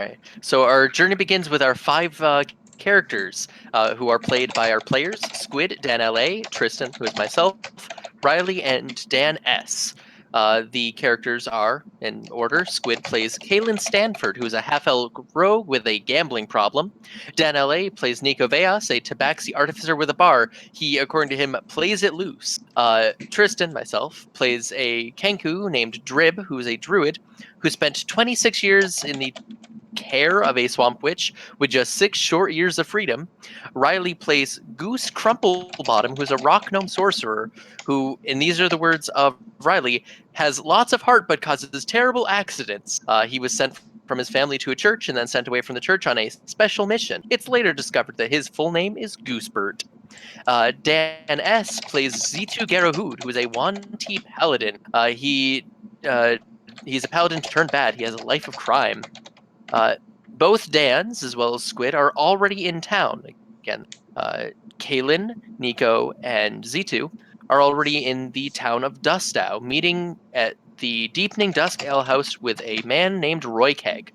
Right. So our journey begins with our five characters who are played by our players: Squid, Dan LA, Tristan, who is myself, Riley, and Dan S. The characters are, in order: Squid plays Kaylin Stanford, who is a half-elf rogue with a gambling problem. Dan LA plays Nico Veas, a tabaxi artificer with a bar. He, according to him, plays it loose. Tristan, myself, plays a Kenku named Drib, who is a druid, who spent 26 years in the care of a swamp witch with just 6 short years of freedom. Riley plays Goose Crumplebottom, who's a rock gnome sorcerer who, and these are the words of Riley, has lots of heart but causes terrible accidents. He was sent from his family to a church and then sent away from the church on a special mission. It's later discovered that his full name is Goosebert. Dan S. plays Zitu Garahud, who is a Wanti paladin. He's a paladin turned bad. He has a life of crime. Both Dans, as well as Squid, are already in town. Again, Kaylin, Nico, and Zitu are already in the town of Dustow, meeting at the Deepening Dusk Ale House with a man named Roy Keg.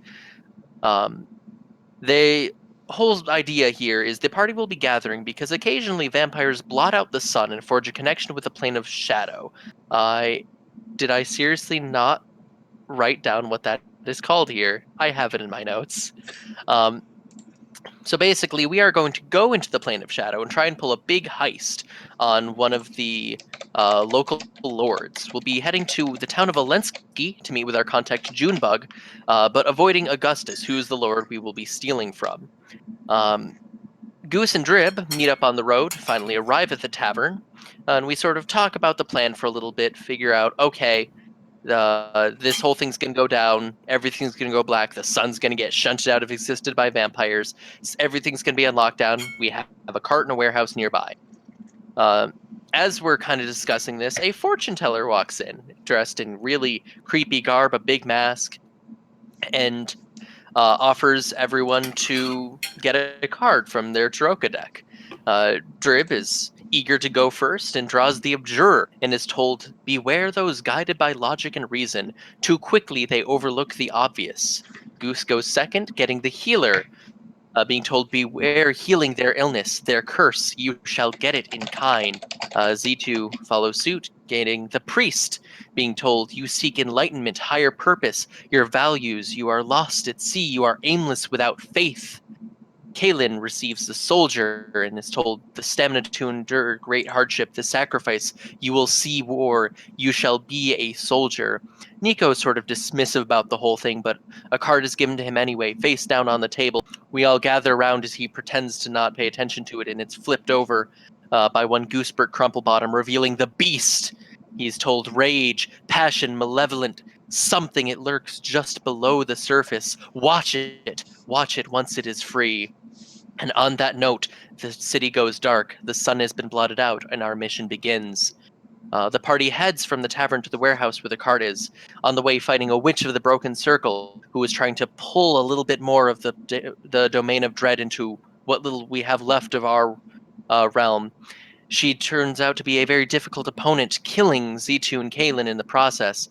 The whole idea here is the party will be gathering because occasionally vampires blot out the sun and forge a connection with the plane of shadow. Did I seriously not write down what that is called here? I have it in my notes. So basically, we are going to go into the plane of shadow and try and pull a big heist on one of the local lords. We'll be heading to the town of Valensky to meet with our contact Junebug, but avoiding Augustus, who's the lord we will be stealing from. Goose and Drib meet up on the road, finally arrive at the tavern, and we sort of talk about the plan for a little bit, figure out, okay, this whole thing's going to go down. Everything's going to go black. The sun's going to get shunted out of existence by vampires. Everything's going to be on lockdown. We have a cart in a warehouse nearby. As we're kind of discussing this, a fortune teller walks in, dressed in really creepy garb, a big mask, and offers everyone to get a card from their Taroka deck. Drib is eager to go first and draws the Abjurer and is told, "Beware those guided by logic and reason. Too quickly they overlook the obvious." Goose goes second, getting the Healer, being told, "Beware healing their illness, their curse, you shall get it in kind." Z2 follows suit, gaining the Priest, being told, "You seek enlightenment, higher purpose, your values, you are lost at sea, you are aimless without faith." Kaylin receives the Soldier and is told, "The stamina to endure great hardship, the sacrifice, you will see war, you shall be a soldier." Nico is sort of dismissive about the whole thing, but a card is given to him anyway, face down on the table. We all gather around as he pretends to not pay attention to it, and it's flipped over by one Goosebert Crumplebottom, revealing the Beast. He's told, "Rage, passion, malevolent, something, it lurks just below the surface. Watch it once it is free." And on that note, the city goes dark, the sun has been blotted out, and our mission begins. The party heads from the tavern to the warehouse where the cart is, on the way fighting a witch of the Broken Circle, who is trying to pull a little bit more of the domain of dread into what little we have left of our realm. She turns out to be a very difficult opponent, killing Z2 and Kaylin in the process.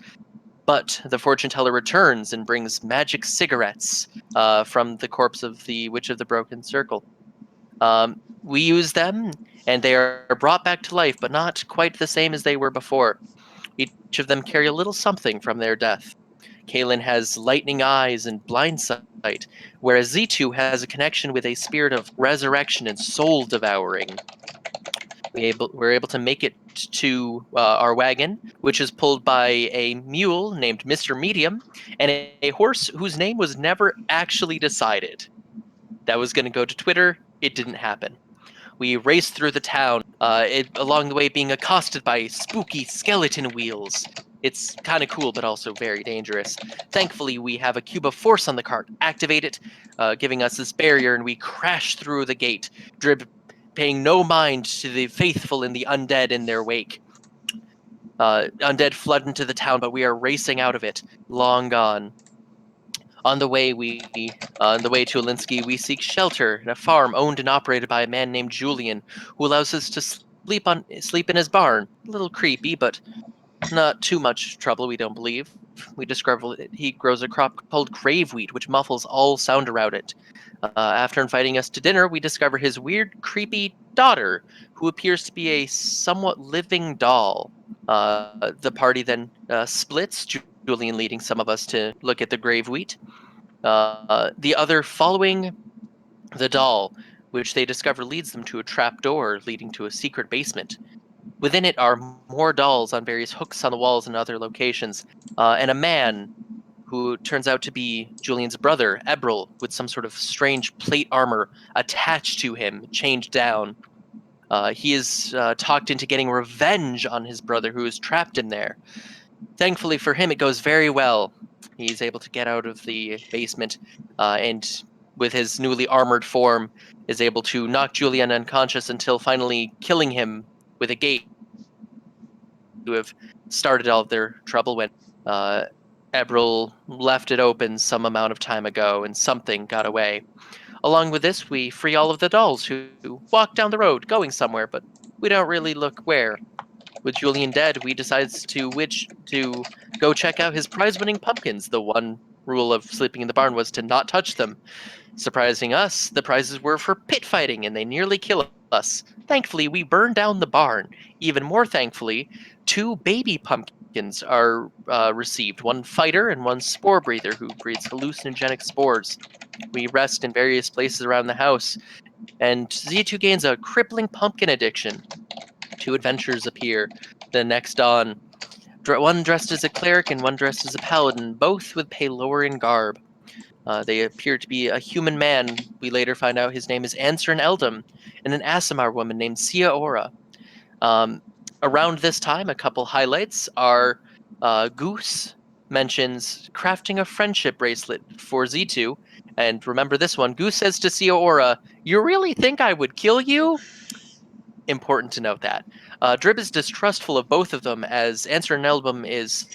But the fortune teller returns and brings magic cigarettes from the corpse of the Witch of the Broken Circle. We use them, and they are brought back to life, but not quite the same as they were before. Each of them carry a little something from their death. Kaylin has lightning eyes and blind sight, whereas Z2 has a connection with a spirit of resurrection and soul devouring. We're able to make it to our wagon, which is pulled by a mule named Mr. Medium and a horse whose name was never actually decided. That was going to go to Twitter. It didn't happen. We race through the town, along the way being accosted by spooky skeleton wheels. It's kind of cool, but also very dangerous. Thankfully, we have a cube of force on the cart. Activate it, giving us this barrier, and we crash through the gate, Drib paying no mind to the faithful and the undead in their wake. Undead flood into the town, but we are racing out of it, long gone. On the way to Alinsky, we seek shelter at a farm owned and operated by a man named Julian, who allows us to sleep in his barn. A little creepy, but not too much trouble, we don't believe. we discover that he grows a crop called grave wheat, which muffles all sound around it. After inviting us to dinner, we discover his weird, creepy daughter, who appears to be a somewhat living doll. The party then splits, Julian leading some of us to look at the grave wheat. The other following the doll, which they discover leads them to a trap door leading to a secret basement. Within it are more dolls on various hooks on the walls and other locations, and a man who turns out to be Julian's brother, Ebril, with some sort of strange plate armor attached to him, chained down. He is talked into getting revenge on his brother who is trapped in there. Thankfully for him, it goes very well. He's able to get out of the basement and, with his newly armored form, is able to knock Julian unconscious until finally killing him with a gate to have started all of their trouble when uh, Ebril left it open some amount of time ago and something got away. Along with this, we free all of the dolls who walk down the road going somewhere, but we don't really look where. With Julian dead, we decide to go check out his prize-winning pumpkins. The one rule of sleeping in the barn was to not touch them. Surprising us, the prizes were for pit fighting, and they nearly kill us. Thankfully, we burned down the barn. Even more thankfully, 2 baby pumpkins are received, one fighter and one spore breather who breathes hallucinogenic spores. We rest in various places around the house, and Z2 gains a crippling pumpkin addiction. 2 adventurers appear the next dawn, one dressed as a cleric and one dressed as a paladin, both with Pelorian garb. They appear to be a human man. We later find out his name is Ansrin Eldam, and an Aasimar woman named Sia Ora. Um, Around this time, a couple highlights are Goose mentions crafting a friendship bracelet for Z2. And remember this one, Goose says to Sia Ora, "You really think I would kill you?" Important to note that. Drib is distrustful of both of them, as Ansrin Eldam is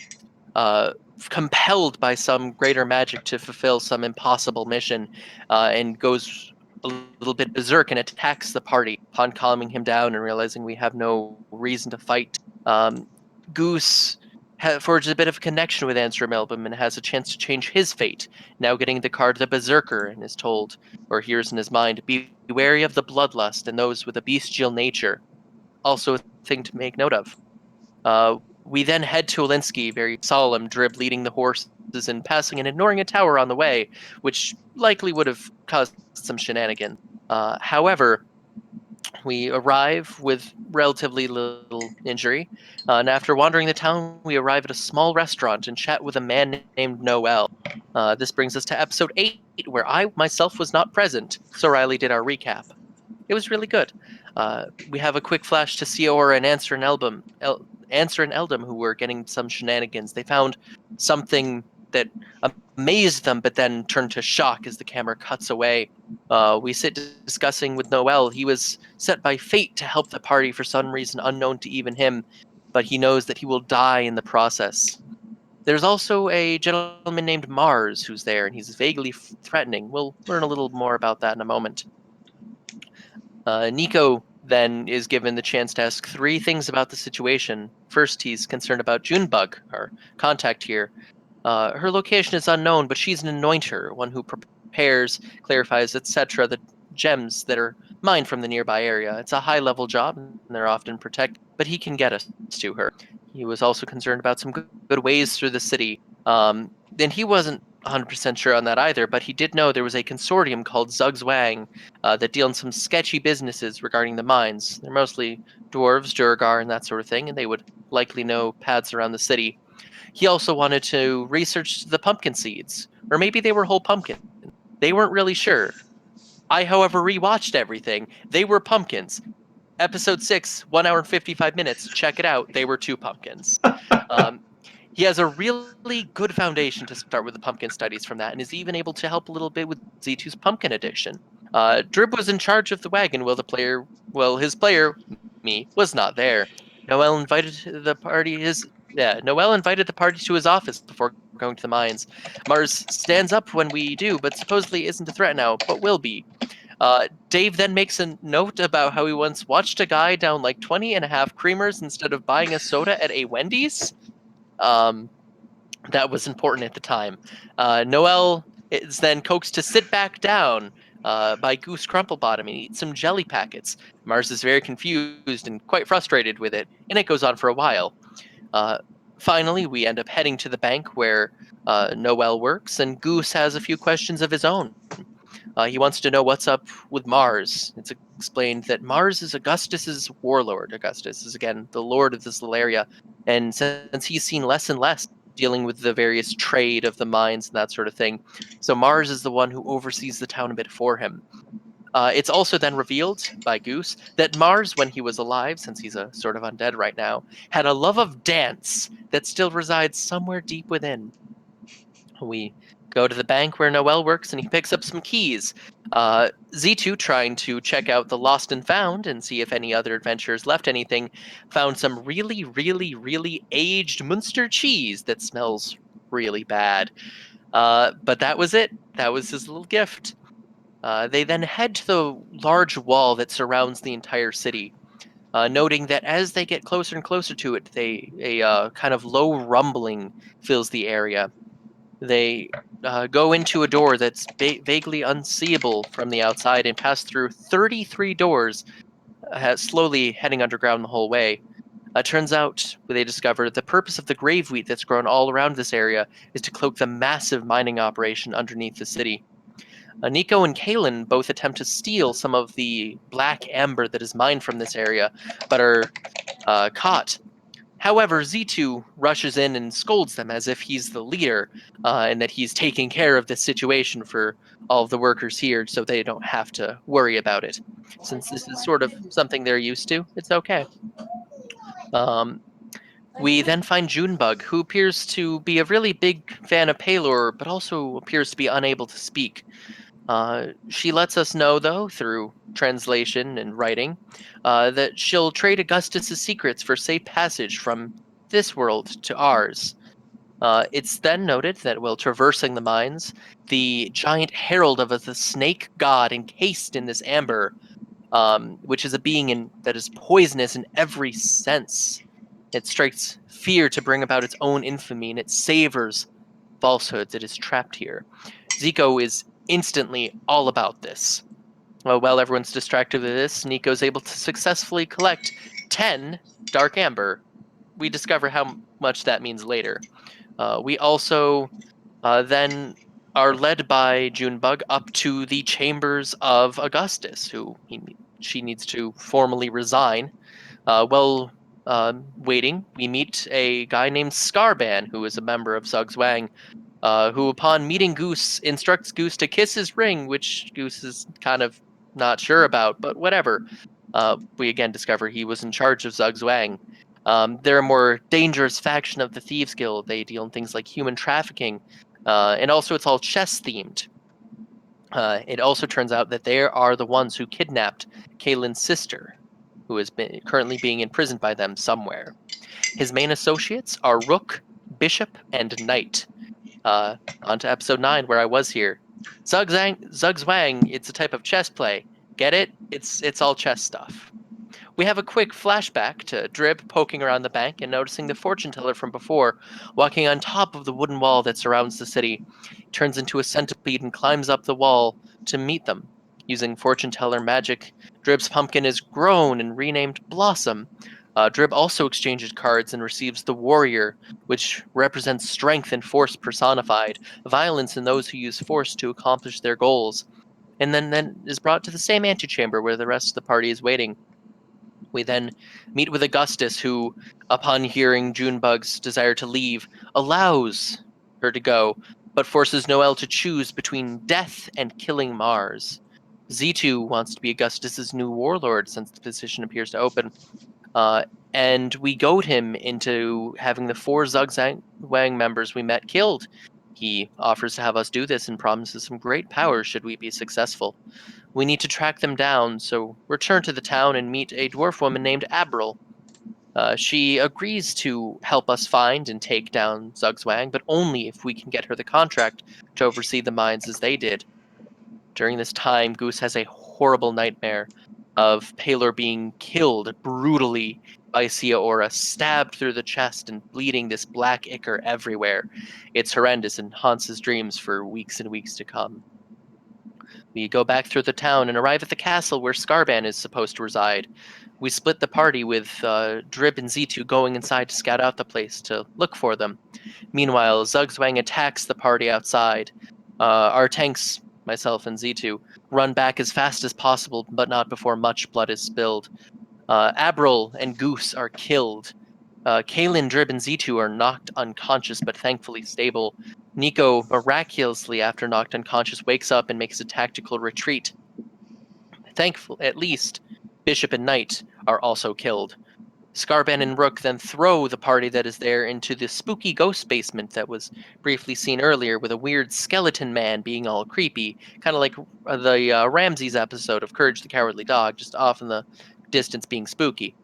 uh, compelled by some greater magic to fulfill some impossible mission, and goes a little bit berserk and attacks the party. Upon calming him down and realizing we have no reason to fight, Goose forges a bit of connection with Answer Melbum and has a chance to change his fate, now getting the card the Berserker, and is told, or hears in his mind, be wary of the bloodlust and those with a bestial nature. Also a thing to make note of. We then head to Olinsky, very solemn, Drib leading the horses and passing and ignoring a tower on the way, which likely would have caused some shenanigans. However, we arrive with relatively little injury, and after wandering the town, we arrive at a small restaurant and chat with a man named Noel. This brings us to episode 8, where I myself was not present, so Riley did our recap. It was really good. We have a quick flash to Siora and Answer and Eldam, who were getting some shenanigans. They found something that amazed them, but then turned to shock as the camera cuts away. We sit discussing with Noel. He was set by fate to help the party for some reason unknown to even him, but he knows that he will die in the process. There's also a gentleman named Mars who's there, and he's vaguely threatening. We'll learn a little more about that in a moment. Nico then is given the chance to ask 3 things about the situation. First, he's concerned about Junebug, our contact here. Her location is unknown, but she's an anointer, one who prepares, clarifies, etc., the gems that are mined from the nearby area. It's a high-level job, and they're often protected, but he can get us to her. He was also concerned about some good ways through the city. And he wasn't 100% sure on that either, but he did know there was a consortium called Zug's Wang that deal in some sketchy businesses regarding the mines. They're mostly dwarves, Durgar, and that sort of thing, and they would likely know paths around the city. He also wanted to research the pumpkin seeds, or maybe they were whole pumpkins. They weren't really sure. I, however, rewatched everything. They were pumpkins. Episode 6, 1 hour and 55 minutes. Check it out. They were 2 pumpkins. He has a really good foundation to start with the pumpkin studies from that, and is even able to help a little bit with Z2's pumpkin addiction. Drib was in charge of the wagon while his player, me, was not there. Noel invited the party to his office before going to the mines. Mars stands up when we do, but supposedly isn't a threat now, but will be. Dave then makes a note about how he once watched a guy down like 20 and a half creamers instead of buying a soda at a Wendy's. That was important at the time. Noel is then coaxed to sit back down by Goose Crumplebottom and eat some jelly packets. Mars is very confused and quite frustrated with it, and it goes on for a while. Uh, Finally, we end up heading to the bank where Noel works, and Goose has a few questions of his own. He wants to know what's up with Mars. It's explained that Mars is Augustus's warlord. Augustus is, again, the lord of this little area, and since he's seen less and less dealing with the various trade of the mines and that sort of thing, so Mars is the one who oversees the town a bit for him. It's also then revealed by Goose that Mars, when he was alive, since he's a sort of undead right now, had a love of dance that still resides somewhere deep within. We go to the bank where Noel works and he picks up some keys. Z2, trying to check out the lost and found and see if any other adventurers left anything, found some really, really, really aged Munster cheese that smells really bad. But that was it. That was his little gift. They then head to the large wall that surrounds the entire city, noting that as they get closer and closer to it, a kind of low rumbling fills the area. They go into a door that's vaguely unseeable from the outside and pass through 33 doors, slowly heading underground the whole way. Turns out, they discover the purpose of the grave wheat that's grown all around this area is to cloak the massive mining operation underneath the city. Nico and Kalen both attempt to steal some of the black amber that is mined from this area, but are caught. However, Z2 rushes in and scolds them as if he's the leader and that he's taking care of this situation for all of the workers here so they don't have to worry about it. Since this is sort of something they're used to, it's okay. Um, we then find Junebug, who appears to be a really big fan of Palor, but also appears to be unable to speak. She lets us know, though, through translation and writing, that she'll trade Augustus's secrets for safe passage from this world to ours. It's then noted that while traversing the mines, the giant herald of the snake god encased in this amber, which is a being that is poisonous in every sense. It strikes fear to bring about its own infamy, and it savors falsehoods. It is trapped here. Zico is instantly all about this. While everyone's distracted with this, Nico's able to successfully collect 10 Dark Amber. We discover how much that means later. We also then are led by Junebug up to the chambers of Augustus, she needs to formally resign. While waiting, we meet a guy named Scarban, who is a member of Zugzwang, who, upon meeting Goose, instructs Goose to kiss his ring, which Goose is kind of not sure about, but whatever. We again discover he was in charge of Zugzwang. They're a more dangerous faction of the Thieves Guild. They deal in things like human trafficking, and also it's all chess themed. It also turns out that they are the ones who kidnapped Kalen's sister, who is currently being imprisoned by them somewhere. His main associates are Rook, Bishop, and Knight. On to episode 9, where I was here. Zugzwang, it's a type of chess play. Get it? It's all chess stuff. We have a quick flashback to Drib poking around the bank and noticing the fortune teller from before, walking on top of the wooden wall that surrounds the city. He turns into a centipede and climbs up the wall to meet them. Using fortune teller magic, Drib's pumpkin is grown and renamed Blossom. Drib also exchanges cards and receives the Warrior, which represents strength and force personified, violence in those who use force to accomplish their goals, and then is brought to the same antechamber where the rest of the party is waiting. We then meet with Augustus, who, upon hearing Junebug's desire to leave, allows her to go, but forces Noel to choose between death and killing Mars. Z2 wants to be Augustus's new warlord since the position appears to open. And we goad him into having the 4 Zugzwang members we met killed. He offers to have us do this and promises some great power should we be successful. We need to track them down, so return to the town and meet a dwarf woman named Abril. She agrees to help us find and take down Zugzwang, but only if we can get her the contract to oversee the mines as they did. During this time, Goose has a horrible nightmare. of Palor being killed brutally by Sia Ora, stabbed through the chest and bleeding this black ichor everywhere. It's horrendous and haunts his dreams for weeks and weeks to come. We go back through the town and arrive at the castle where Scarban is supposed to reside. We split the party with Drib and Z2 going inside to scout out the place to look for them. Meanwhile, Zugzwang attacks the party outside. Our tanks, myself and Z2, run back as fast as possible, but not before much blood is spilled. Abril and Goose are killed. Kaelin, Drib, and Z2 are knocked unconscious, but thankfully stable. Nico, miraculously after knocked unconscious, wakes up and makes a tactical retreat. Thankful, at least, Bishop and Knight are also killed. Scarban and Rook then throw the party that is there into the spooky ghost basement that was briefly seen earlier, with a weird skeleton man being all creepy, kind of like the Ramses episode of Courage the Cowardly Dog, just off in the distance being spooky.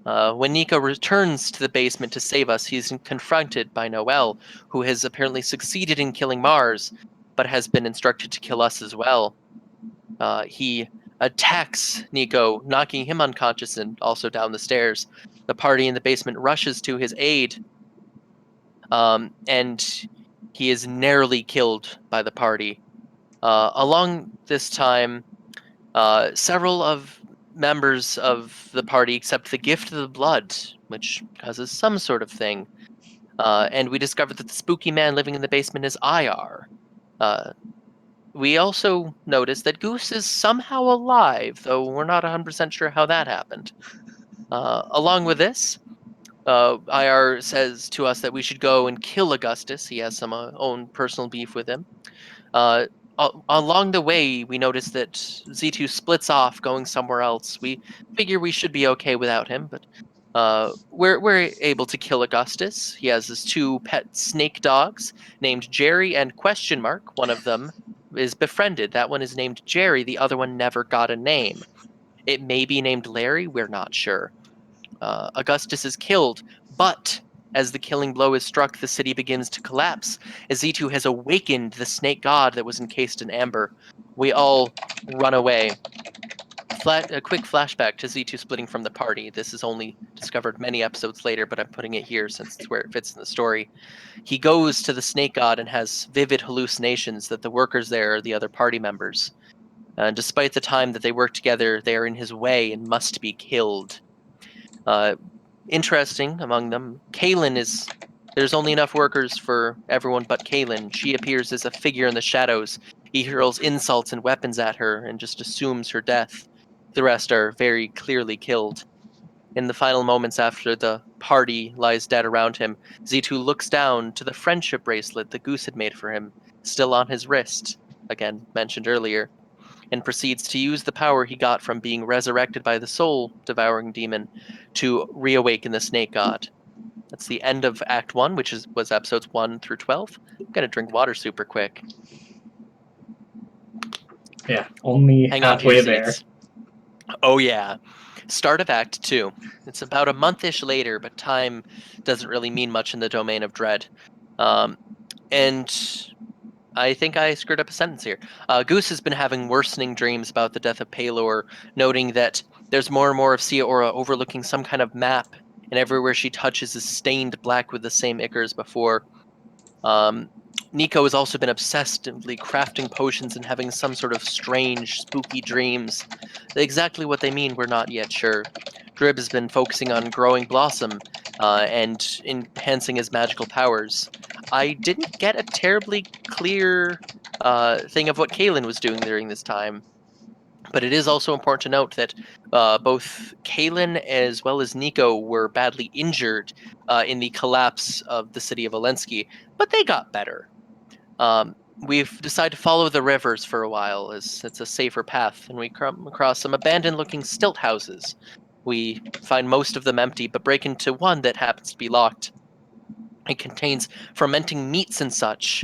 When Nico returns to the basement to save us, he's confronted by Noel, who has apparently succeeded in killing Mars, but has been instructed to kill us as well. He attacks Nico, knocking him unconscious and also down the stairs. The party in the basement rushes to his aid, and he is narrowly killed by the party. Along this time, several of members of the party accept the gift of the blood, which causes some sort of thing. And we discover that the spooky man living in the basement is IR. We also notice that Goose is somehow alive, though we're not 100% sure how that happened. Along with this, IR says to us that we should go and kill Augustus. He has some own personal beef with him. Along the way, we notice that Z2 splits off, going somewhere else. We figure we should be okay without him, but we're able to kill Augustus. He has his two pet snake dogs named Jerry and Question Mark. One of them is befriended. That one is named Jerry. The other one never got a name. It may be named Larry. We're not sure. Augustus is killed, but as the killing blow is struck, the city begins to collapse. As Z2 has awakened the snake god that was encased in amber. We all run away. A quick flashback to Z2 splitting from the party. This is only discovered many episodes later, but I'm putting it here since it's where it fits in the story. He goes to the snake god and has vivid hallucinations that the workers there are the other party members. Despite the time that they work together, they are in his way and must be killed. Interesting among them, Kaelin is. There's only enough workers for everyone but Kaelin. She appears as a figure in the shadows. He hurls insults and weapons at her and just assumes her death. The rest are very clearly killed. In the final moments after the party lies dead around him, Z2 looks down to the friendship bracelet the Goose had made for him, still on his wrist, again mentioned earlier, and proceeds to use the power he got from being resurrected by the soul-devouring demon to reawaken the snake god. That's the end of Act 1, which was episodes 1 through 12. I'm going to drink water super quick. Yeah, only Hang on to halfway your there. seats. Oh, yeah. Start of Act 2. It's about a month-ish later, but time doesn't really mean much in the domain of dread. And I think I screwed up a sentence here. Goose has been having worsening dreams about the death of Palor, noting that there's more and more of Sia Ora overlooking some kind of map, and everywhere she touches is stained black with the same ichor as before. Nico has also been obsessively crafting potions and having some sort of strange, spooky dreams. Exactly what they mean, we're not yet sure. Drib has been focusing on growing Blossom and enhancing his magical powers. I didn't get a terribly clear thing of what Kaelin was doing during this time. But it is also important to note that both Kaelin as well as Nico were badly injured in the collapse of the city of Valensky, but they got better. We've decided to follow the rivers for a while, as it's a safer path, and we come across some abandoned-looking stilt houses. We find most of them empty, but break into one that happens to be locked. It contains fermenting meats and such.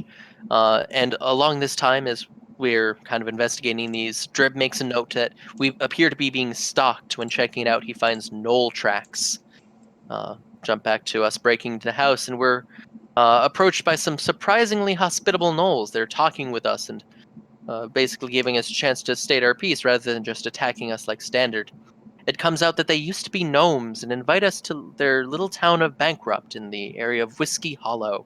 And along this time, as we're kind of investigating these, Drib makes a note that we appear to be being stalked. When checking it out, he finds knoll tracks. Jump back to us breaking into the house, and we're approached by some surprisingly hospitable gnolls. They're talking with us and basically giving us a chance to state our piece rather than just attacking us like standard. It comes out that they used to be gnomes and invite us to their little town of Bankrupt in the area of Whiskey Hollow,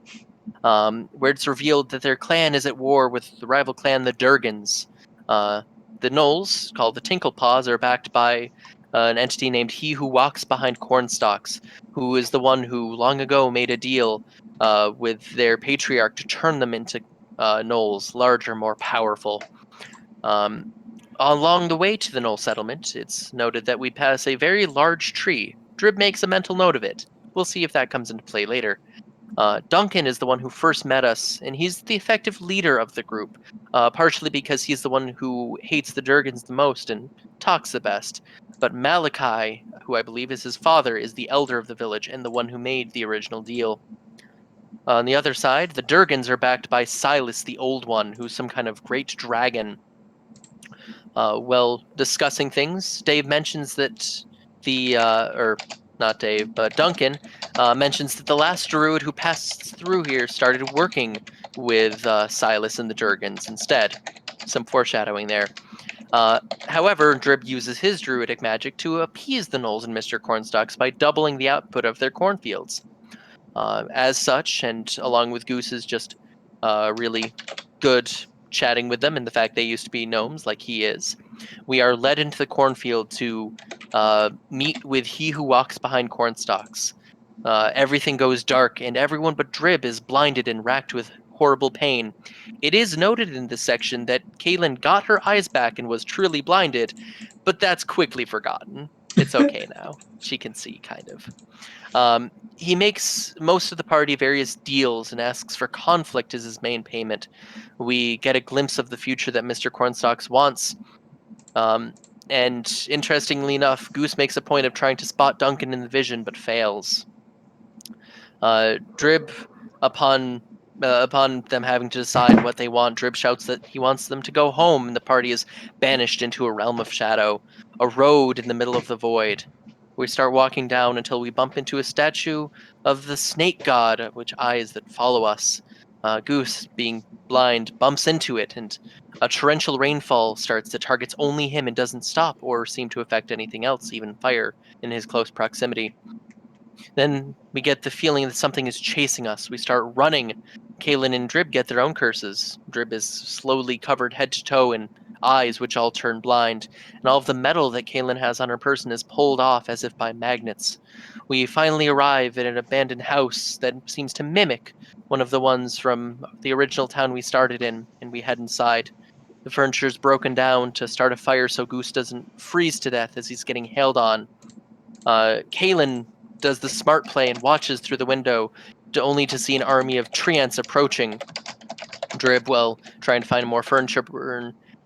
where it's revealed that their clan is at war with the rival clan, the Durgans. The Gnolls, called the Tinklepaws, are backed by an entity named He Who Walks Behind Cornstalks, who is the one who long ago made a deal with their patriarch to turn them into Gnolls, larger, more powerful. Um, Along the way to the Knoll settlement, it's noted that we pass a very large tree. Drib makes a mental note of it. We'll see if that comes into play later. Duncan is the one who first met us, and he's the effective leader of the group, partially because he's the one who hates the Durgans the most and talks the best. But Malachi, who I believe is his father, is the elder of the village and the one who made the original deal. On the other side, the Durgans are backed by Silas, the Old One, who's some kind of great dragon. While discussing things, Dave mentions that or not Dave, but Duncan mentions that the last druid who passed through here started working with Silas and the Durgans instead. Some foreshadowing there. However, Drib uses his druidic magic to appease the Gnolls and Mr. Cornstalks by doubling the output of their cornfields. As such, and along with Goose's just really good chatting with them and the fact they used to be gnomes like he is, we are led into the cornfield to meet with He Who Walks Behind Cornstalks. Everything goes dark, and everyone but Drib is blinded and racked with horrible pain. It is noted in this section that Caitlin got her eyes back and was truly blinded, but that's quickly forgotten. It's okay now. She can see, kind of. He makes most of the party various deals and asks for conflict as his main payment. We get a glimpse of the future that Mr. Cornstalks wants. And interestingly enough, Goose makes a point of trying to spot Duncan in the vision, but fails. Drib, upon them having to decide what they want, Drib shouts that he wants them to go home, and the party is banished into a realm of shadow, a road in the middle of the void. We start walking down until we bump into a statue of the snake god, which eyes that follow us. Goose, being blind, bumps into it, and a torrential rainfall starts that targets only him and doesn't stop or seem to affect anything else, even fire, in his close proximity. Then we get the feeling that something is chasing us. We start running. Kaelin and Drib get their own curses. Drib is slowly covered head to toe in eyes which all turn blind, and all of the metal that Kaelin has on her person is pulled off as if by magnets. We finally arrive at an abandoned house that seems to mimic one of the ones from the original town we started in, and we head inside. The furniture is broken down to start a fire so Goose doesn't freeze to death as he's getting hailed on. Kaelin does the smart play and watches through the window, only to see an army of treants approaching. Drib, while trying to find more furniture,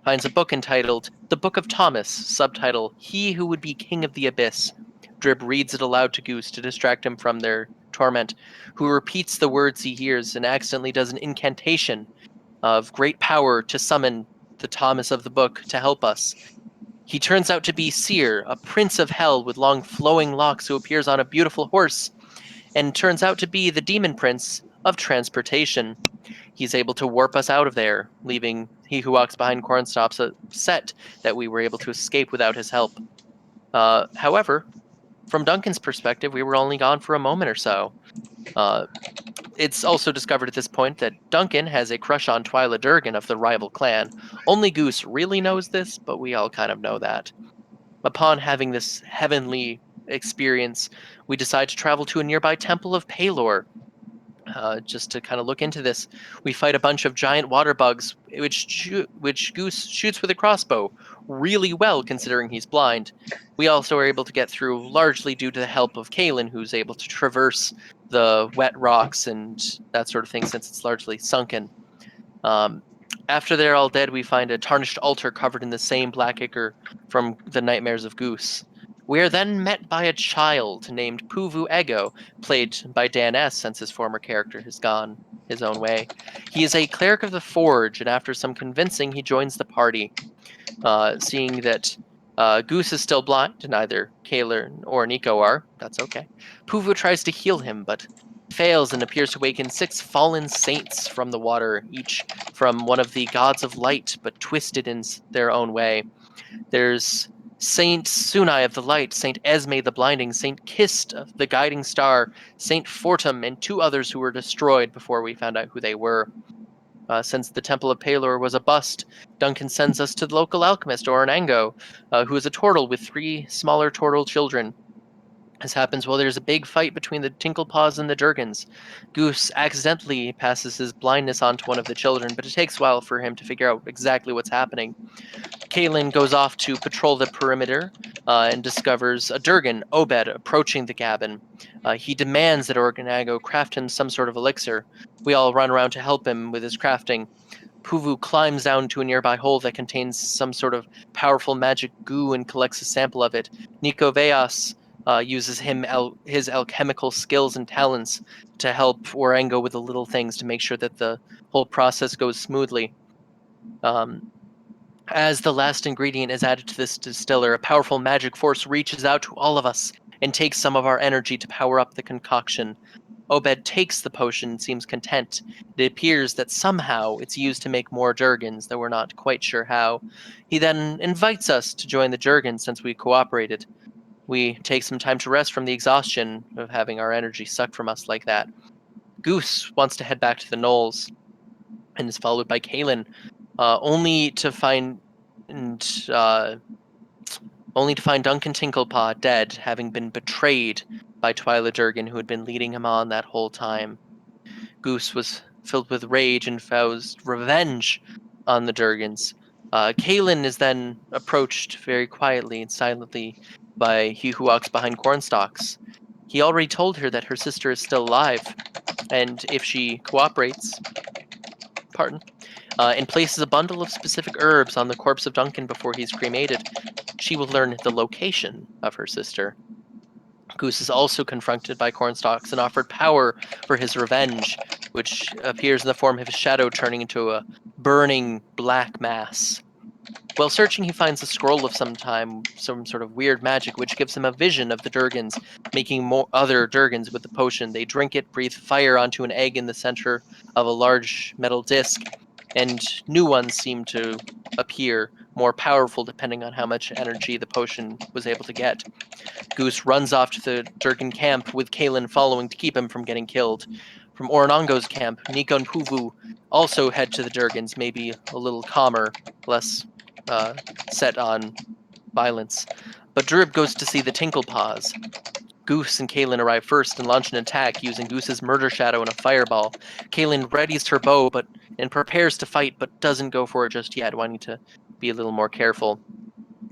finds a book entitled The Book of Thomas, subtitle He Who Would Be King of the Abyss. Drib reads it aloud to Goose to distract him from their torment, who repeats the words he hears and accidentally does an incantation of great power to summon the Thomas of the book to help us. He turns out to be Seer, a prince of hell with long flowing locks who appears on a beautiful horse, and turns out to be the demon prince of transportation. He's able to warp us out of there, leaving He Who Walks Behind Cornstalks upset that we were able to escape without his help. However, from Duncan's perspective, we were only gone for a moment or so. It's also discovered at this point that Duncan has a crush on Twyla Durgan of the rival clan. Only Goose really knows this, but we all kind of know that. Upon having this heavenly experience, we decide to travel to a nearby temple of Palor. Just to kind of look into this, we fight a bunch of giant water bugs, which Goose shoots with a crossbow really well considering he's blind. We also are able to get through largely due to the help of Kaelin, who's able to traverse the wet rocks and that sort of thing since it's largely sunken. After they're all dead, we find a tarnished altar covered in the same black ichor from the Nightmares of Goose. We are then met by a child named Puvu Ego, played by Dan S. since his former character has gone his own way. He is a cleric of the Forge, and after some convincing, he joins the party. Seeing that Goose is still blind, and neither Kaler or Nico are, that's okay. Puvu tries to heal him, but fails and appears to awaken 6 fallen saints from the water, each from one of the gods of light, but twisted in their own way. There's Saint Sunai of the Light, Saint Esme the Blinding, Saint Kist of the Guiding Star, Saint Fortum, and 2 others who were destroyed before we found out who they were. Since the Temple of Palor was a bust, Duncan sends us to the local alchemist, Oranango, who is a turtle with 3 smaller turtle children. This happens while there's a big fight between the Tinklepaws and the Durgans. Goose accidentally passes his blindness on to one of the children, but it takes a while for him to figure out exactly what's happening. Kaelin goes off to patrol the perimeter and discovers a Durgan, Obed, approaching the cabin. He demands that Organago craft him some sort of elixir. We all run around to help him with his crafting. Puvu climbs down to a nearby hole that contains some sort of powerful magic goo and collects a sample of it. Nico Veas uses his alchemical skills and talents to help Orango with the little things to make sure that the whole process goes smoothly. As the last ingredient is added to this distiller, a powerful magic force reaches out to all of us and takes some of our energy to power up the concoction. Obed takes the potion and seems content. It appears that somehow it's used to make more Durgans, though we're not quite sure how. He then invites us to join the Durgans since we cooperated. We take some time to rest from the exhaustion of having our energy sucked from us like that. Goose wants to head back to the Knolls and is followed by Kaelin, only to find Duncan Tinklepaw dead, having been betrayed by Twyla Durgan, who had been leading him on that whole time. Goose was filled with rage and vows revenge on the Durgans. Kaelin is then approached very quietly and silently by he who walks behind cornstalks. He already told her that her sister is still alive, and if she cooperates, and places a bundle of specific herbs on the corpse of Duncan before he's cremated, she will learn the location of her sister. Goose is also confronted by cornstalks and offered power for his revenge, which appears in the form of his shadow turning into a burning black mass. While searching, he finds a scroll of some sort of weird magic, which gives him a vision of the Durgans, making more other Durgans with the potion. They drink it, breathe fire onto an egg in the center of a large metal disc, and new ones seem to appear, more powerful depending on how much energy the potion was able to get. Goose runs off to the Durgan camp with Kaelin following to keep him from getting killed. From Oranango's camp, Nico and Puvu also head to the Durgans, maybe a little calmer, less set on violence. But Drib goes to see the Tinklepaws. Goose and Kaelin arrive first and launch an attack using Goose's murder shadow and a fireball. Kaelin readies her bow and prepares to fight, but doesn't go for it just yet, wanting to be a little more careful.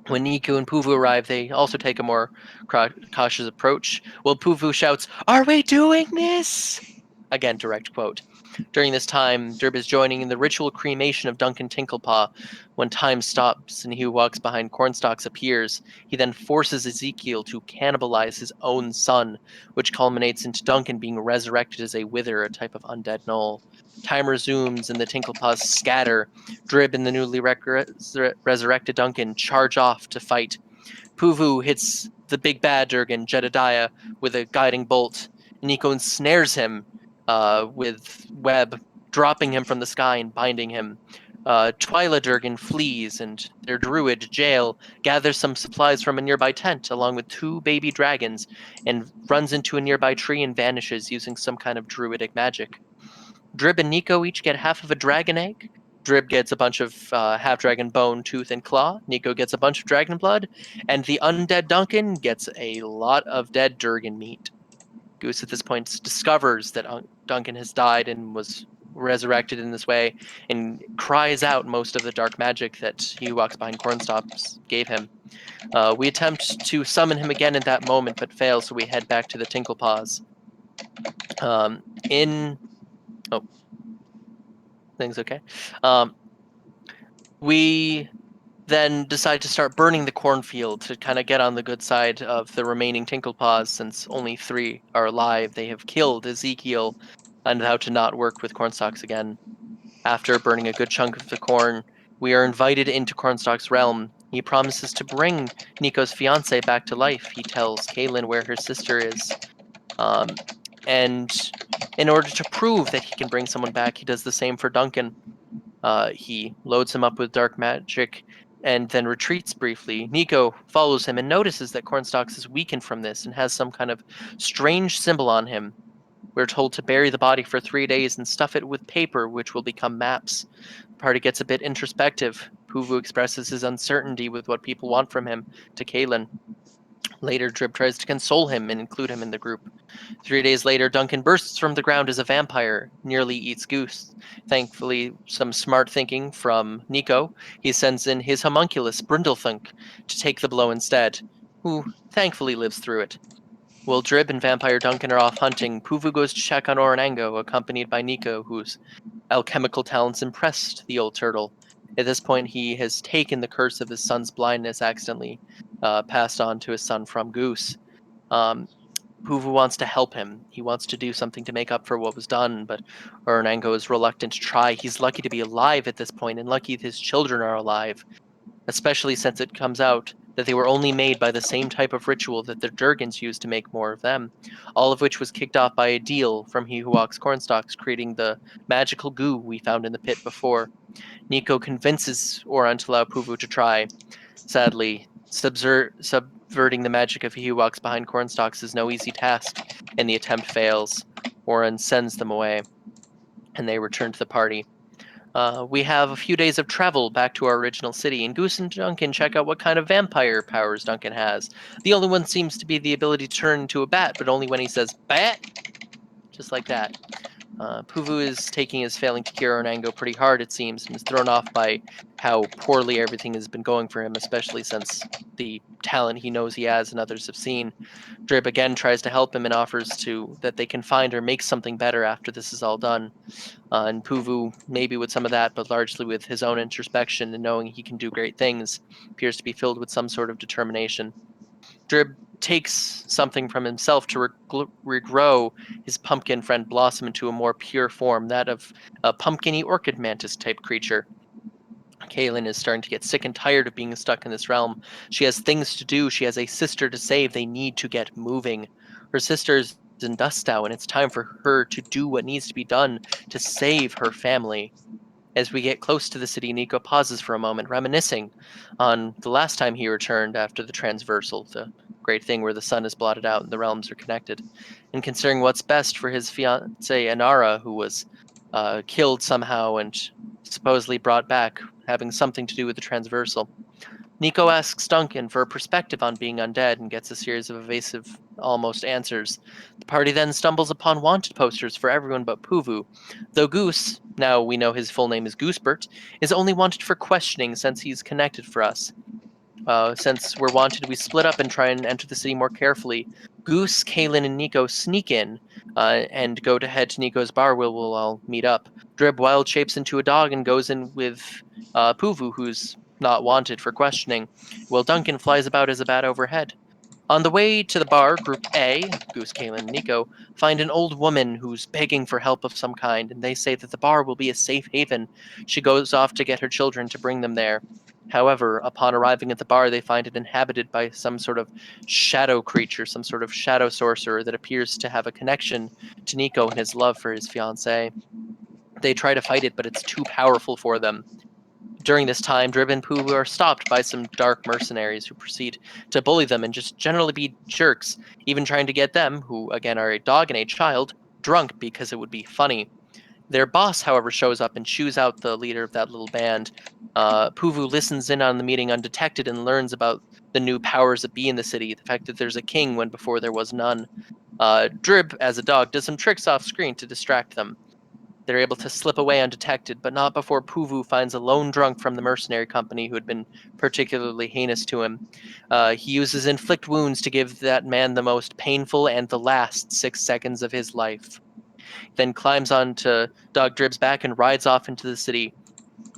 When Niku and Puvu arrive, they also take a more cautious approach. While Puvu shouts, "Are we doing this?" Again, direct quote. During this time, Derb is joining in the ritual cremation of Duncan Tinklepaw. When time stops and he who walks behind cornstalks appears, he then forces Ezekiel to cannibalize his own son, which culminates into Duncan being resurrected as a wither, a type of undead gnoll. Time resumes and the Tinklepaws scatter. Drib and the newly resurrected Duncan charge off to fight. Puvu hits the big bad Durgan, Jedediah, with a guiding bolt. Nico ensnares him with web, dropping him from the sky and binding him. Twyla Durgan flees, and their druid, Jael, gathers some supplies from a nearby tent along with 2 baby dragons and runs into a nearby tree and vanishes using some kind of druidic magic. Drib and Nico each get half of a dragon egg. Drib gets a bunch of half-dragon bone, tooth, and claw. Nico gets a bunch of dragon blood. And the undead Duncan gets a lot of dead Durgan meat. Goose at this point discovers that Duncan has died and was resurrected in this way and cries out most of the dark magic that he who walks behind cornstalks gave him. We attempt to summon him again at that moment, but fail, so we head back to the Tinklepaws. Things okay. We then decide to start burning the cornfield to kind of get on the good side of the remaining Tinklepaws, since only 3 are alive. They have killed Ezekiel and how to not work with cornstalks again. After burning a good chunk of the corn, we are invited into Cornstalk's realm. He promises to bring Nico's fiancée back to life. He tells Kaelin where her sister is. And in order to prove that he can bring someone back, he does the same for Duncan. He loads him up with dark magic and then retreats briefly. Nico follows him and notices that Cornstalks is weakened from this and has some kind of strange symbol on him. We're told to bury the body for 3 days and stuff it with paper, which will become maps. The party gets a bit introspective. Puvu expresses his uncertainty with what people want from him to Kaelin. Later, Drib tries to console him and include him in the group. 3 days later, Duncan bursts from the ground as a vampire, nearly eats Goose. Thankfully, some smart thinking from Nico. He sends in his homunculus, Brindlethunk, to take the blow instead, who thankfully lives through it. While Drib and Vampire Duncan are off hunting, Puvu goes to check on Oranango, accompanied by Nico, whose alchemical talents impressed the old turtle. At this point, he has taken the curse of his son's blindness accidentally passed on to his son from Goose. Um, Puvu wants to help him. He wants to do something to make up for what was done, but Oranango is reluctant to try. He's lucky to be alive at this point, and lucky his children are alive, especially since it comes out that they were only made by the same type of ritual that the Durgans used to make more of them, all of which was kicked off by a deal from He Who Walks Cornstalks, creating the magical goo we found in the pit before. Nico convinces Oran to allow Puvu to try. Sadly, subverting the magic of He Who Walks Behind Cornstalks is no easy task, and the attempt fails. Oran sends them away, and they return to the party. We have a few days of travel back to our original city, and Goose and Duncan check out what kind of vampire powers Duncan has. The only one seems to be the ability to turn into a bat, but only when he says bat, just like that. Puvu is taking his failing to cure Oranango pretty hard, it seems, and is thrown off by how poorly everything has been going for him, especially since the talent he knows he has and others have seen. Drib again tries to help him and offers to that they can find or make something better after this is all done. And Puvu, maybe with some of that, but largely with his own introspection and knowing he can do great things, appears to be filled with some sort of determination. Drib takes something from himself to regrow his pumpkin friend Blossom into a more pure form, that of a pumpkiny orchid mantis type creature. Kaelin is starting to get sick and tired of being stuck in this realm. She has things to do. She has a sister to save. They need to get moving. Her sister's in Dustow, and it's time for her to do what needs to be done to save her family. As we get close to the city, Nico pauses for a moment, reminiscing on the last time he returned after the transversal, the great thing where the sun is blotted out and the realms are connected, and considering what's best for his fiancée Inara, who was killed somehow and supposedly brought back, having something to do with the transversal. Nico asks Duncan for a perspective on being undead and gets a series of evasive, almost answers. The party then stumbles upon wanted posters for everyone but Puvu, though Goose, now we know his full name is Goosebert, is only wanted for questioning since he's connected for us. Since we're wanted, we split up and try and enter the city more carefully. Goose, Kaelin, and Nico sneak in and go to head to Nico's bar where we'll all meet up. Drib wild shapes into a dog and goes in with Puvu, who's not wanted for questioning, while Duncan flies about as a bat overhead. On the way to the bar, Group A, Goose, Kaelin, and Nico, find an old woman who's begging for help of some kind, and they say that the bar will be a safe haven. She goes off to get her children to bring them there. However, upon arriving at the bar, they find it inhabited by some sort of shadow creature, some sort of shadow sorcerer that appears to have a connection to Nico and his love for his fiancée. They try to fight it, but it's too powerful for them. During this time, Drib and Pooh are stopped by some dark mercenaries who proceed to bully them and just generally be jerks, even trying to get them, who again are a dog and a child, drunk because it would be funny. Their boss, however, shows up and chews out the leader of that little band. Puvu listens in on the meeting undetected and learns about the new powers that be in the city, the fact that there's a king when before there was none. Drib, as a dog, does some tricks off screen to distract them. They're able to slip away undetected, but not before Puvu finds a lone drunk from the mercenary company who had been particularly heinous to him. He uses inflict wounds to give that man the most painful and the last 6 seconds of his life. Then climbs onto Dog Drib's back and rides off into the city.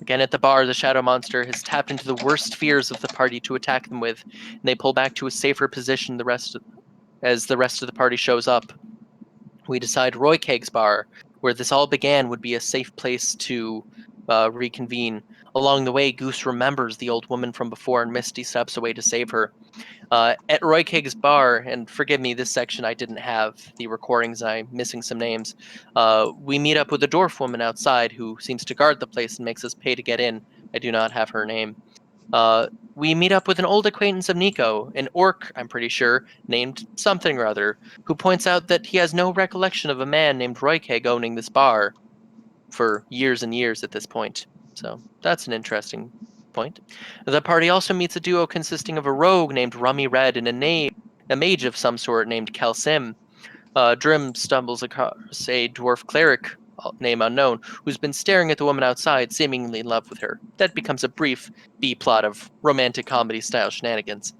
Again at the bar, the shadow monster has tapped into the worst fears of the party to attack them with, and they pull back to a safer position as the rest of the party shows up. We decide Roy Kegg's bar, where this all began, would be a safe place to reconvene. Along the way, Goose remembers the old woman from before and Misty steps away to save her. At Roy Keg's bar, and forgive me, this section I didn't have the recordings, I'm missing some names. We meet up with a dwarf woman outside who seems to guard the place and makes us pay to get in. I do not have her name. We meet up with an old acquaintance of Nico, an orc, I'm pretty sure, named something or other, who points out that he has no recollection of a man named Roykeg owning this bar for years and years at this point. So that's an interesting point. The party also meets a duo consisting of a rogue named Rummy Red and a mage of some sort named Kelsim. Drim stumbles across a dwarf cleric, name unknown, who's been staring at the woman outside, seemingly in love with her. That becomes a brief B-plot of romantic comedy-style shenanigans.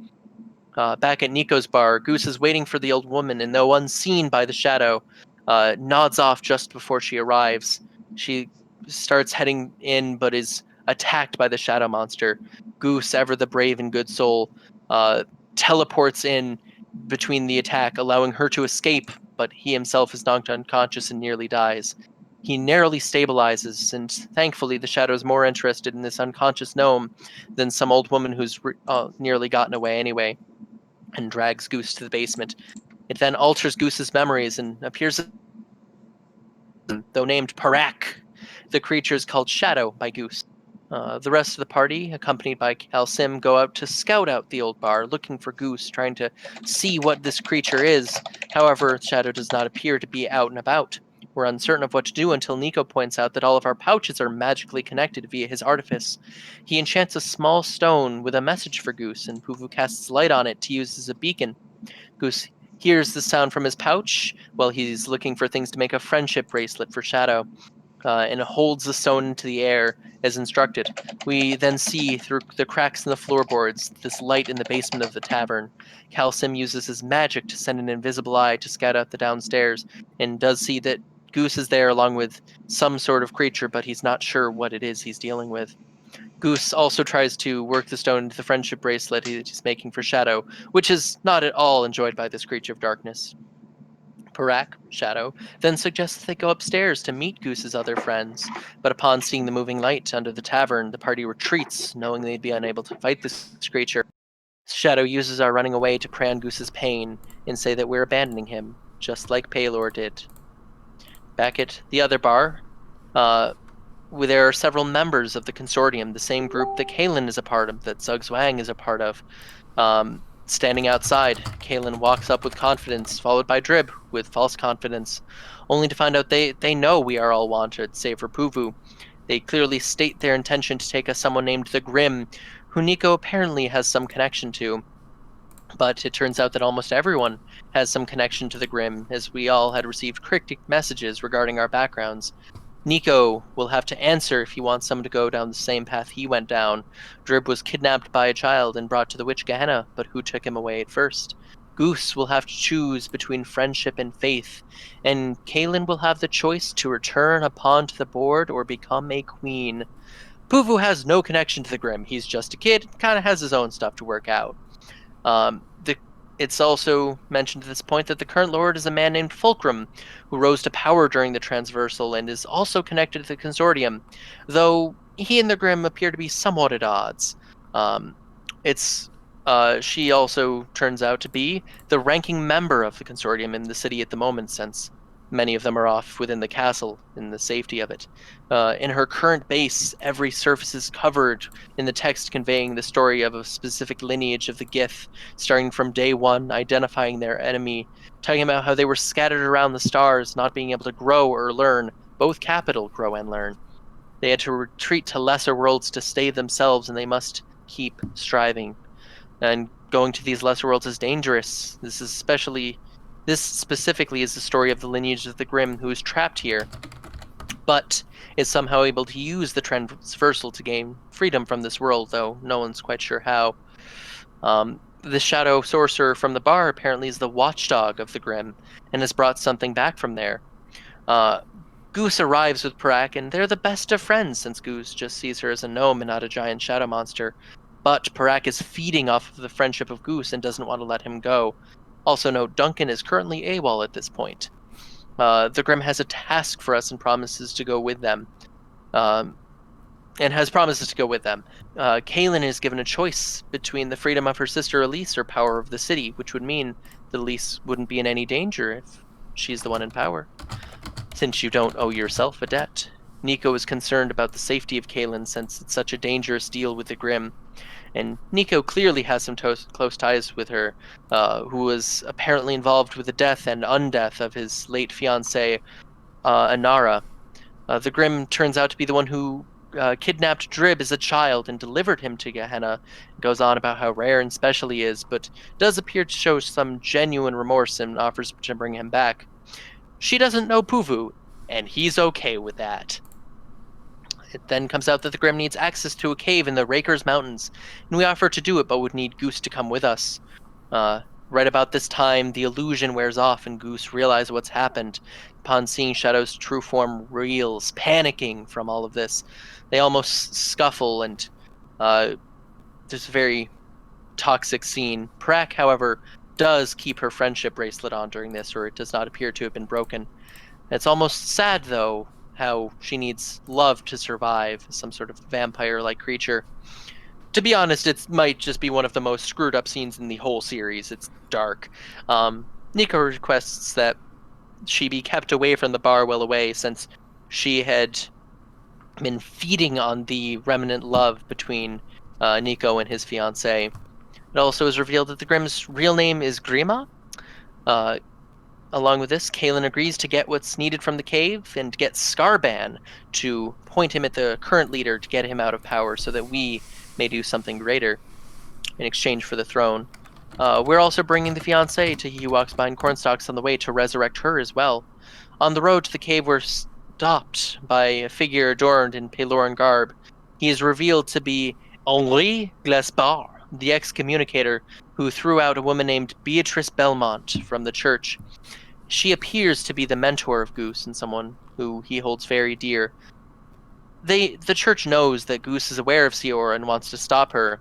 Back at Nico's bar, Goose is waiting for the old woman, and though unseen by the shadow, nods off just before she arrives. She starts heading in, but is attacked by the shadow monster. Goose, ever the brave and good soul, teleports in between the attack, allowing her to escape, but he himself is knocked unconscious and nearly dies. He narrowly stabilizes, and thankfully the shadow is more interested in this unconscious gnome than some old woman who's nearly gotten away anyway, and drags Goose to the basement. It then alters Goose's memories and appears, though named Parak. The creature is called Shadow by Goose. The rest of the party, accompanied by Calsim, go out to scout out the old bar, looking for Goose, trying to see what this creature is. However, Shadow does not appear to be out and about. We're uncertain of what to do until Nico points out that all of our pouches are magically connected via his artifice. He enchants a small stone with a message for Goose, and Puvu casts light on it to use as a beacon. Goose hears the sound from his pouch while he's looking for things to make a friendship bracelet for Shadow, and holds the stone into the air as instructed. We then see through the cracks in the floorboards this light in the basement of the tavern. Calsim uses his magic to send an invisible eye to scout out the downstairs, and does see that Goose is there along with some sort of creature, but he's not sure what it is he's dealing with. Goose also tries to work the stone into the friendship bracelet he's making for Shadow, which is not at all enjoyed by this creature of darkness. Parak, Shadow, then suggests they go upstairs to meet Goose's other friends, but upon seeing the moving light under the tavern, the party retreats, knowing they'd be unable to fight this creature. Shadow uses our running away to prey on Goose's pain and say that we're abandoning him, just like Paylor did. Back at the other bar, where there are several members of the consortium, the same group that Kalen is a part of, that Zug Zwang is a part of. Standing outside, Kalen walks up with confidence, followed by Drib with false confidence, only to find out they know we are all wanted, save for Puvu. They clearly state their intention to take us someone named the Grim, who Nico apparently has some connection to. But it turns out that almost everyone has some connection to the Grim, as we all had received cryptic messages regarding our backgrounds. Nico will have to answer if he wants someone to go down the same path he went down. Drib was kidnapped by a child and brought to the Witch Gehenna, but who took him away at first? Goose will have to choose between friendship and faith, and Kaelin will have the choice to return a pawn to the board or become a queen. Puvu has no connection to the Grim. He's just a kid, kind of has his own stuff to work out. It's also mentioned at this point that the current lord is a man named Fulcrum, who rose to power during the Transversal and is also connected to the Consortium, though he and the Grim appear to be somewhat at odds. She also turns out to be the ranking member of the Consortium in the city at the moment, since many of them are off within the castle in the safety of it. In her current base, every surface is covered in the text conveying the story of a specific lineage of the Gith, starting from day one, identifying their enemy, talking about how they were scattered around the stars, not being able to grow or learn, both capital grow and learn. They had to retreat to lesser worlds to save themselves, and they must keep striving. And going to these lesser worlds is dangerous. This specifically is the story of the lineage of the Grim, who is trapped here, but is somehow able to use the Transversal to gain freedom from this world, though no one's quite sure how. The shadow sorcerer from the bar apparently is the watchdog of the Grim, and has brought something back from there. Goose arrives with Parak, and they're the best of friends, since Goose just sees her as a gnome and not a giant shadow monster. But Parak is feeding off of the friendship of Goose and doesn't want to let him go. Also note, Duncan is currently AWOL at this point. The Grim has a task for us and promises to go with them. and has promises to go with them. Kaylin is given a choice between the freedom of her sister Elise or power of the city, which would mean that Elise wouldn't be in any danger if she's the one in power, since you don't owe yourself a debt. Nico is concerned about the safety of Kaylin since it's such a dangerous deal with the Grimm, and Nico clearly has some close ties with her, who was apparently involved with the death and undeath of his late fiancée, Anara. The Grimm turns out to be the one who kidnapped Drib as a child and delivered him to Gehenna. Goes on about how rare and special he is, but does appear to show some genuine remorse and offers to bring him back. She doesn't know Puvu, and he's okay with that. It then comes out that the Grimm needs access to a cave in the Rakers Mountains, and we offer to do it, but would need Goose to come with us. Right about this time, the illusion wears off, and Goose realizes what's happened. Upon seeing Shadow's true form, reels, panicking from all of this. They almost scuffle, and there's a very toxic scene. Prak, however, does keep her friendship bracelet on during this, or it does not appear to have been broken. It's almost sad, though, how she needs love to survive, some sort of vampire-like creature. To be honest, it might just be one of the most screwed up scenes in the whole series. It's dark. Nico requests that she be kept away from the bar well away, since she had been feeding on the remnant love between Nico and his fiancée. It also is revealed that the Grimm's real name is Grima. Along with this, Kaylin agrees to get what's needed from the cave and get Scarban to point him at the current leader to get him out of power so that we may do something greater in exchange for the throne. We're also bringing the fiancée to He Who Walks Behind Cornstalks on the way to resurrect her as well. On the road to the cave, we're stopped by a figure adorned in Peloran garb. He is revealed to be Henri Glespard, the excommunicator who threw out a woman named Beatrice Belmont from the church. She appears to be the mentor of Goose and someone who he holds very dear. The church knows that Goose is aware of Siora and wants to stop her.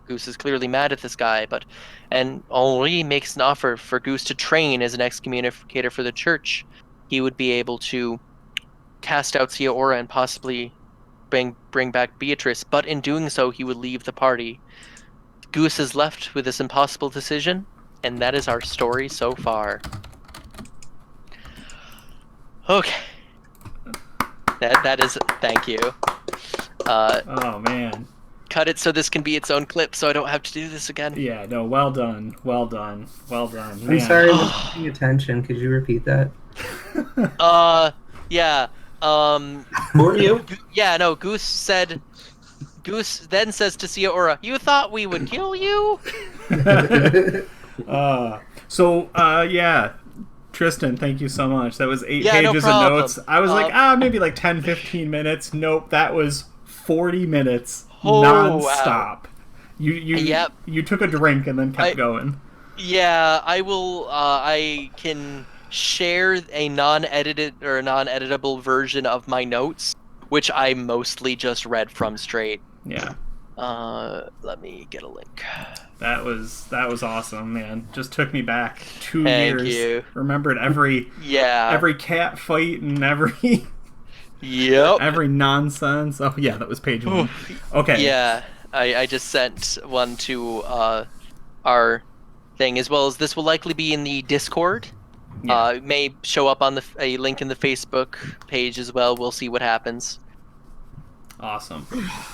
Goose is clearly mad at this guy, and Henri makes an offer for Goose to train as an excommunicator for the church. He would be able to cast out Siora and possibly bring back Beatrice, but in doing so, he would leave the party. Goose is left with this impossible decision, and that is our story so far. Okay. That is, thank you. Oh man. Cut it so this can be its own clip, so I don't have to do this again. Yeah, no, well done. Man. I'm sorry, I wasn't paying attention. Could you repeat that? Yeah. Who are you? Yeah, no, Goose then says to Siora, "You thought we would kill you?" Yeah. Tristan, thank you so much. That was 8 Yeah, pages no of problem. notes. I was like, maybe like 10, 15 minutes. Nope, that was 40 minutes Oh, non-stop. wow. You took a drink and then kept going. Yeah, I will. I can share a non-edited or a non-editable version of my notes, which I mostly just read from straight. Yeah. Let me get a link. That was awesome, man. Just took me back 2 Thank years. you. Remembered every cat fight and every every nonsense. Oh yeah, that was page 1. Okay. Yeah, I just sent one to our thing, as well as this will likely be in the Discord. Yeah. It may show up on a link in the Facebook page as well. We'll see what happens. Awesome.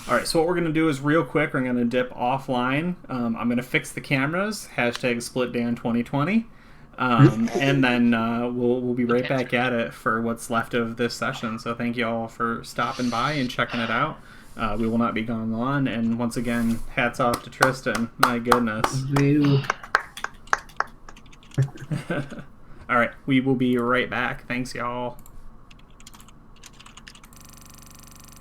All right, so what we're going to do is real quick, we're going to dip offline. I'm going to fix the cameras, #SplitDan2020, and then we'll be right back at it for what's left of this session. So thank you all for stopping by and checking it out. We will not be gone long, and once again, hats off to Tristan. My goodness. All right, we will be right back. Thanks, y'all.